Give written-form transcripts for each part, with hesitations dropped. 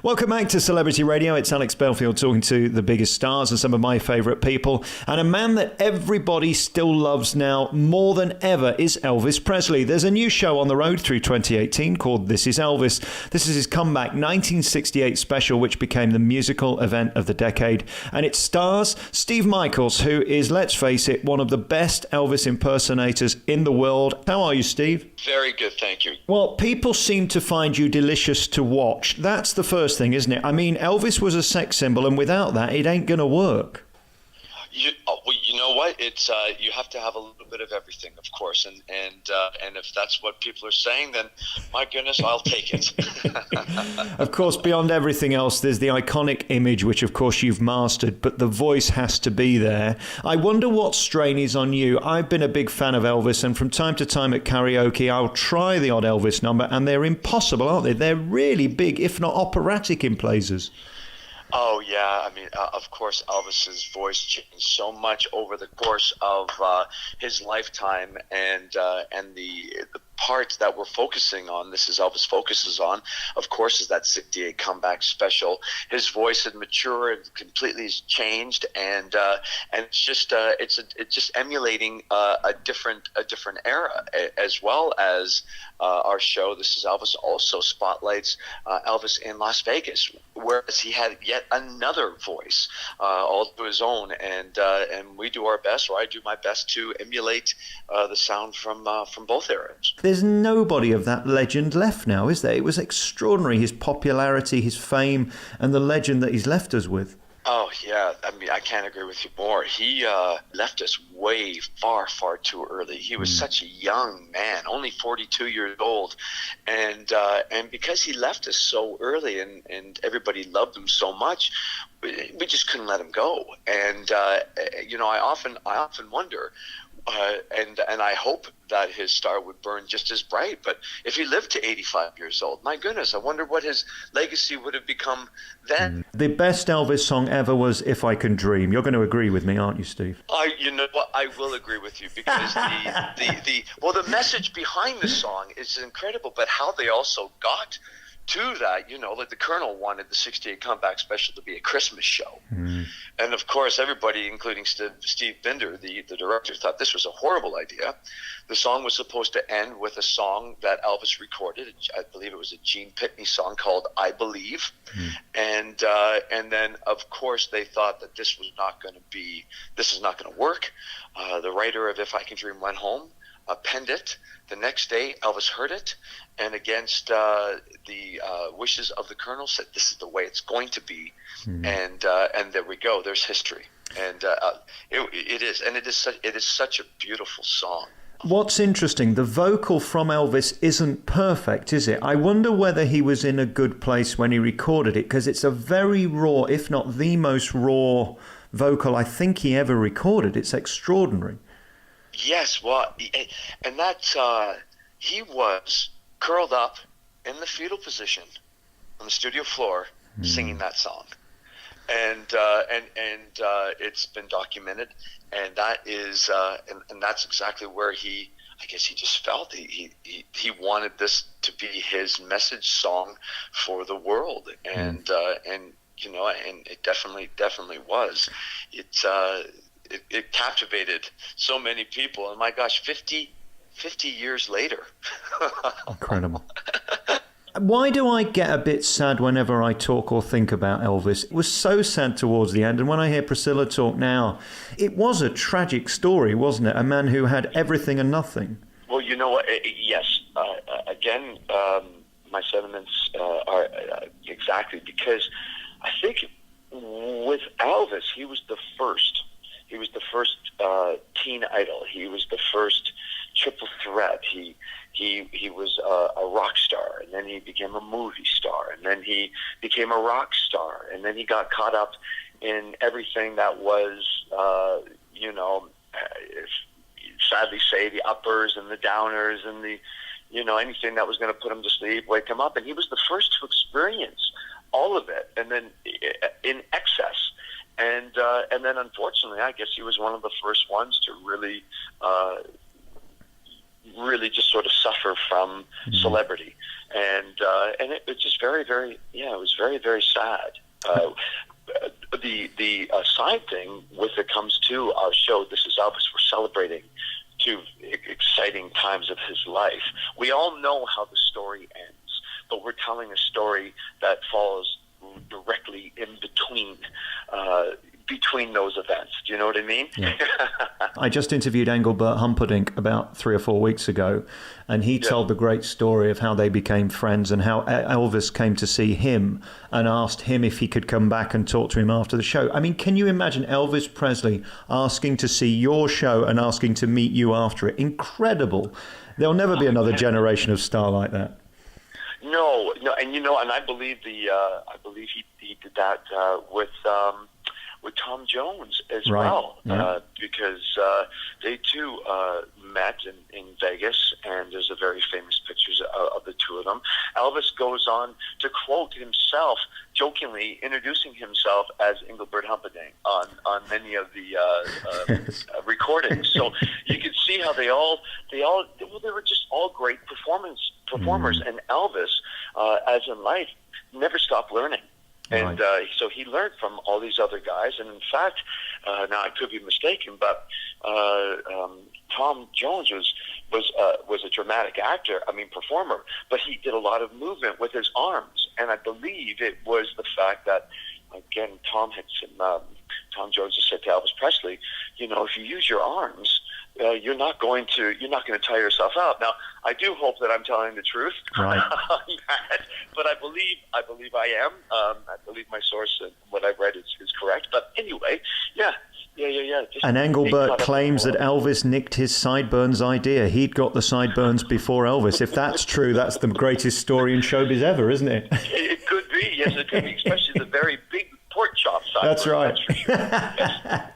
Welcome back to Celebrity Radio. It's Alex Belfield talking to the biggest stars and some of my favourite people. And a man that everybody still loves now more than ever is Elvis Presley. There's a new show on the road through 2018 called This Is Elvis. This is his comeback 1968 special, which became the musical event of the decade. And it stars Steve Michaels, who is, let's face it, one of the best Elvis impersonators in the world. How are you, Steve? Very good, thank you. Well, people seem to find you delicious to watch. That's the first thing, isn't it? I mean, Elvis was a sex symbol, and without that, it ain't going to work. You know what? It's you have to have a little bit of everything, of course, and if that's what people are saying, then my goodness, I'll take it. Of course, beyond everything else, there's the iconic image, which of course you've mastered, but the voice has to be there. I wonder what strain is on you. I've been a big fan of Elvis, and from time to time at karaoke, I'll try the odd Elvis number, and they're impossible, aren't they? They're really big, if not operatic in places. Oh, yeah. I mean, of course, Elvis's voice changed so much over the course of his lifetime, and the part that we're focusing on, This Is Elvis focuses on, of course, is that 68 comeback special. His voice had matured, completely changed, and it's just emulating a different era, as well as our show This Is Elvis also spotlights Elvis in Las Vegas, whereas he had yet another voice all to his own, and we do our best, or I do my best, to emulate the sound from both eras. There's nobody of that legend left now, is there? It was extraordinary, his popularity, his fame, and the legend that he's left us with. Oh, yeah. I mean, I can't agree with you more. He left us way far too early. He was such a young man, only 42 years old. And because he left us so early and everybody loved him so much, we just couldn't let him go. And, I often wonder, and I hope that his star would burn just as bright. But if he lived to 85 years old, my goodness, I wonder what his legacy would have become then. The best Elvis song ever was If I Can Dream. You're going to agree with me, aren't you, Steve? You know what? I will agree with you, because the message behind the song is incredible, but how they also got to that, like the Colonel wanted the 68 comeback special to be a Christmas show. And of course, everybody, including Steve Binder, the director, thought this was a horrible idea. The song was supposed to end with a song that Elvis recorded. I believe it was a Gene Pitney song called I Believe. And then, of course, they thought that this is not going to work. The writer of If I Can Dream went home, penned it. The next day, Elvis heard it, and against the wishes of the Colonel, said, "This is the way it's going to be." And there we go. There's history, and it is such a beautiful song. What's interesting, the vocal from Elvis isn't perfect, is it? I wonder whether he was in a good place when he recorded it, because it's a very raw, if not the most raw vocal I think he ever recorded. It's extraordinary. Yes, well, and that's he was curled up in the fetal position on the studio floor singing that song, and it's been documented, and that is and that's exactly where I guess he just felt he wanted this to be his message song for the world, and it definitely was. It captivated so many people, and my gosh, 50 years later. Incredible. Why do I get a bit sad whenever I talk or think about Elvis? It was so sad towards the end, and when I hear Priscilla talk now, it was a tragic story, wasn't it? A man who had everything and nothing. Well, you know what? Yes. Again, my sentiments are exactly, because I think with Elvis, he was the first. He was the first teen idol. He was the first triple threat. He was a rock star, and then he became a movie star, and then he became a rock star, and then he got caught up in everything that was, sadly say, the uppers and the downers and the, anything that was going to put him to sleep, wake him up. And he was the first to experience all of it, and then in excess. And then, unfortunately, I guess he was one of the first ones to really really just sort of suffer from celebrity, and it was just very, very, it was very, very sad. The side thing with it comes to our show, This Is Elvis. We're celebrating 2 exciting times of his life. We all know how the story ends, but we're telling a story that falls directly in between those events. Do you know what I mean? Yeah. I just interviewed Engelbert Humperdinck about 3 or 4 weeks ago, and he told the great story of how they became friends and how Elvis came to see him and asked him if he could come back and talk to him after the show. I mean, can you imagine Elvis Presley asking to see your show and asking to meet you after it? Incredible. There'll never be another generation of star like that. No, and and I believe he did that with Tom Jones as well, because they too met in Vegas, and there's a very famous pictures of the 2 of them. Elvis goes on to quote himself, jokingly introducing himself as Engelbert Humperdinck on many of the recordings. So you can see how they were just all great performers, and Elvis, as in life, never stopped learning. And so he learned from all these other guys. And in fact, now I could be mistaken, but Tom Jones was a dramatic actor, performer, but he did a lot of movement with his arms. And I believe it was the fact that, again, Tom Jones had said to Elvis Presley, if you use your arms, you're not going to tire yourself out. Now, I do hope that I'm telling the truth, right. But I believe I am. I believe my source and what I've read is correct. But anyway, yeah. And Engelbert claims that Elvis nicked his sideburns idea. He'd got the sideburns before Elvis. If that's true, that's the greatest story in showbiz ever, isn't it? It could be, yes, it could be, especially the very big pork chop sideburns. That's right. That's for sure. Yes.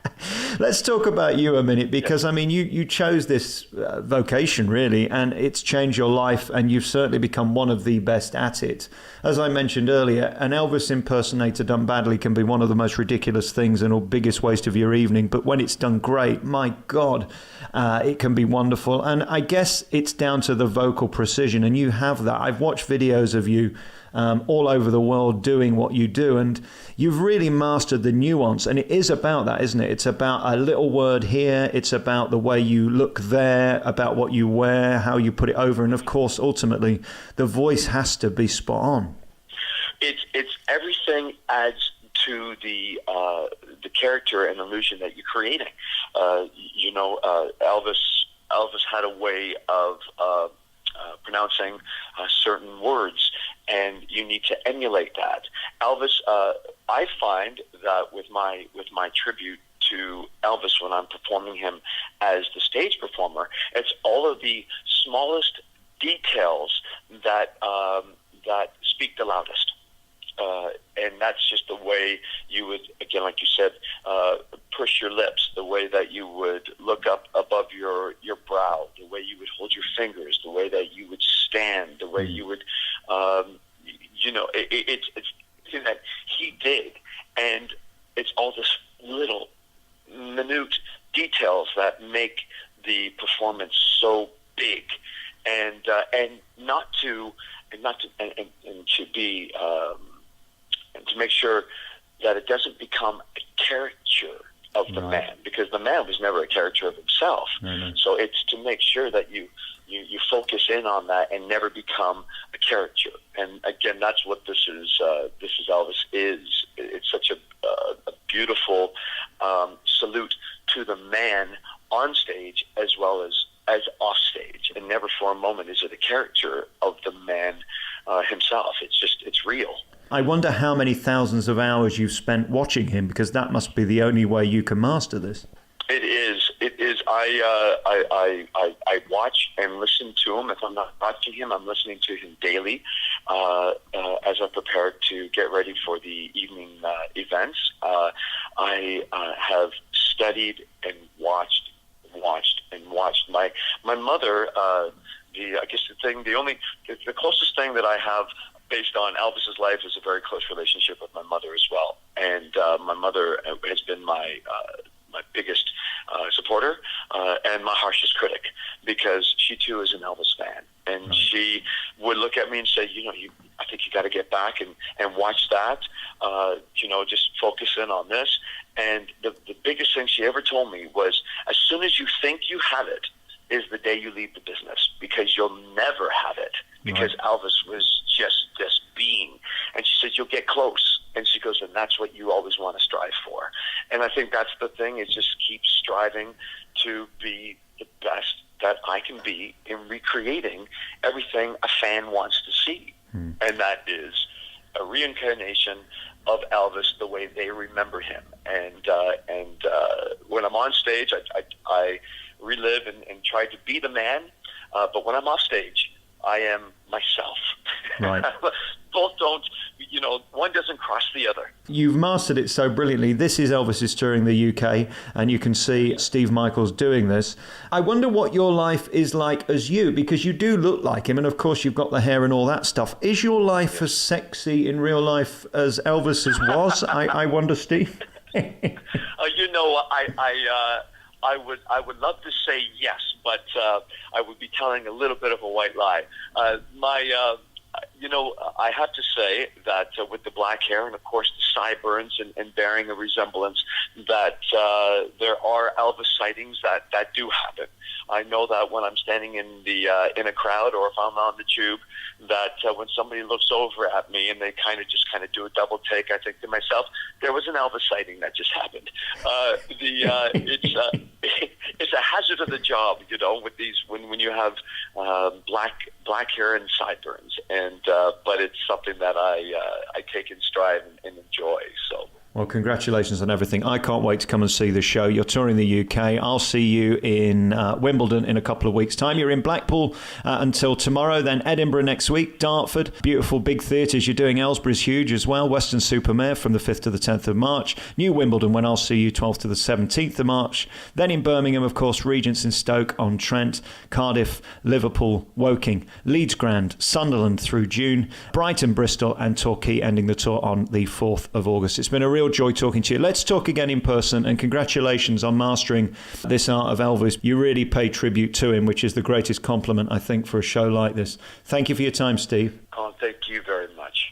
Let's talk about you a minute, because you chose this vocation really, and it's changed your life, and you've certainly become one of the best at it. As I mentioned earlier, an Elvis impersonator done badly can be one of the most ridiculous things and the biggest waste of your evening, but when it's done great, my God, it can be wonderful. And I guess it's down to the vocal precision, and you have that. I've watched videos of you all over the world doing what you do, and you've really mastered the nuance, and it is about that, isn't it? It's about a little word here, it's about the way you look there, about what you wear, how you put it over, and of course ultimately the voice has to be spot on. It's everything adds to the character and illusion that you're creating. Elvis had a way of pronouncing certain words, and you need to emulate that. Elvis, I find that with my tribute to Elvis when I'm performing him as the stage performer, it's all of the smallest details that speak the loudest. And that's just the way you would, again, like you said, push your lips, the way that you would look up above your brow, the way you would hold your fingers, the way that you would stand, the way you would, it's something that he did. And it's all this little minute details that make the performance so big, and to make sure that it doesn't become a caricature of the man, because the man was never a caricature of himself. Mm-hmm. So it's to make sure that you focus in on that and never become a caricature. And again, that's what This Is Elvis is. It's such a beautiful salute to the man on stage as well as off stage, and never for a moment is it a caricature of the man himself. It's real. I wonder how many thousands of hours you've spent watching him, because that must be the only way you can master this. It is. I watch and listen to him. If I'm not watching him, I'm listening to him daily as I prepare to get ready for the evening events. I have studied and watched. My mother, the closest thing that I have based on Elvis's life is a very close relationship with my mother as well. And my mother has been my biggest supporter and my harshest critic, because she too is an Elvis fan. And she would look at me and say, I think you got to get back and watch that, just focus in on this. And the biggest thing she ever told me was, as soon as you think you have it is the day you leave the business, because you'll never have it, because Elvis was just this being. And she said, you'll get close. And she goes, and that's what you always want to strive for. And I think that's the thing, is just keep striving to be the best that I can be in recreating everything a fan wants to see. And that is a reincarnation of Elvis the way they remember him. And when I'm on stage, I relive and try to be the man. But when I'm off stage, I am myself. Right. Both don't, one doesn't cross the other. You've mastered it so brilliantly. This is Elvis is touring the UK, and you can see Steve Michaels doing this. I wonder what your life is like as you, because you do look like him, and of course you've got the hair and all that stuff. Is your life as sexy in real life as Elvis's was? I wonder, Steve. I would love to say yes, but I would be telling a little bit of a white lie. I have to say that with the black hair and, of course, the sideburns and bearing a resemblance, that there are Elvis sightings that do happen. I know that when I'm standing in a crowd, or if I'm on the tube, that when somebody looks over at me and they kind of do a double take, I think to myself, there was an Elvis sighting that just happened. It's a hazard of the job, with these when you have black hair and sideburns, but it's something that I take in stride and enjoy. So. Well, congratulations on everything. I can't wait to come and see the show. You're touring the UK. I'll see you in Wimbledon in a couple of weeks' time. You're in Blackpool until tomorrow, then Edinburgh next week, Dartford, beautiful big theatres. You're doing Aylesbury's huge as well, Weston-super-Mare from the 5th to the 10th of March, New Wimbledon when I'll see you 12th to the 17th of March, then in Birmingham, of course, Regents in Stoke-on-Trent, Cardiff, Liverpool, Woking, Leeds Grand, Sunderland through June, Brighton, Bristol and Torquay ending the tour on the 4th of August. It's been a real joy talking to you. Let's talk again in person, and congratulations on mastering this art of Elvis. You really pay tribute to him, which is the greatest compliment, I think, for a show like this. Thank you for your time, Steve. Oh, thank you very much.